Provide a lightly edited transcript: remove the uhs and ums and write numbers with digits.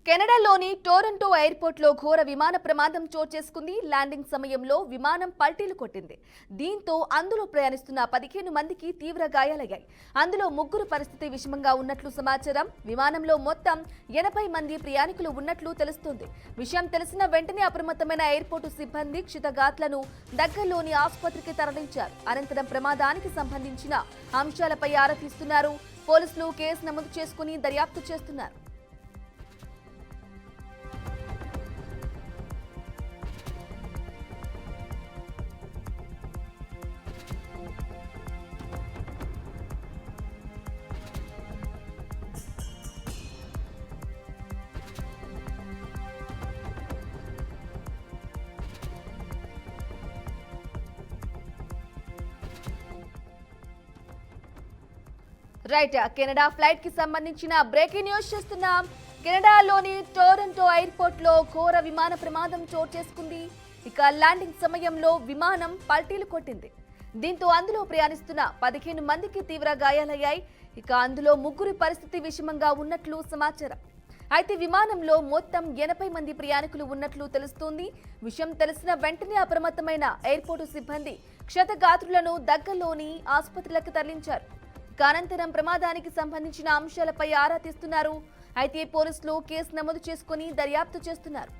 కెనడాలోని Toronto ఎయిర్పోర్ట్లో ఘోర విమాన ప్రమాదం చోటు చేసుకుంది. ల్యాండింగ్ సమయంలో విమానం పల్టీలు కొట్టింది. దీంతో అందులో ప్రయాణిస్తున్న 15 మందికి తీవ్ర గాయాలయ్యాయి. అందులో 3 పరిస్థితి విషమంగా ఉన్నట్లు సమాచారం. విమానంలో మొత్తం 80 మంది ప్రయాణికులు ఉన్నట్లు తెలుస్తోంది. విషయం తెలిసిన వెంటనే అప్రమత్తమైన ఎయిర్పోర్టు సిబ్బంది క్షతగాత్లను దగ్గరలోని ఆసుపత్రికి తరలించారు. అనంతరం ప్రమాదానికి సంబంధించిన అంశాలపై ఆరా తీస్తున్నారు. పోలీసులు కేసు నమోదు చేసుకుని దర్యాప్తు చేస్తున్నారు. రైట్, కెనడా ఫ్లైట్ కి సంబంధించిన బ్రేకింగ్ న్యూస్ చూస్తున్నాం. కెనడాలోని టొరంటో ఎయిర్పోర్ట్ లో ఘోర విమాన ప్రమాదం చోటు చేసుకుంది. ఇక ల్యాండింగ్ సమయంలో విమానం పల్టీలు కొట్టింది. దీంతో అందులో ప్రయాణిస్తున్న 15 మందికి తీవ్ర గాయాలయ్యాయి. ఇక అందులో 3 పరిస్థితి విషమంగా ఉన్నట్లు సమాచారం. అయితే విమానంలో మొత్తం 80 మంది ప్రయాణికులు ఉన్నట్లు తెలుస్తోంది. విషయం తెలిసిన వెంటనే అప్రమత్తమైన ఎయిర్పోర్టు సిబ్బంది క్షతగాత్రులను దగ్గరలోని ఆసుపత్రులకు తరలించారు. అనంతరం ప్రమాదానికి సంబంధించిన అంశాలపై ఆరా తీస్తున్నారు. అయితే పోలీసులు కేసు నమోదు చేసుకుని దర్యాప్తు చేస్తున్నారు.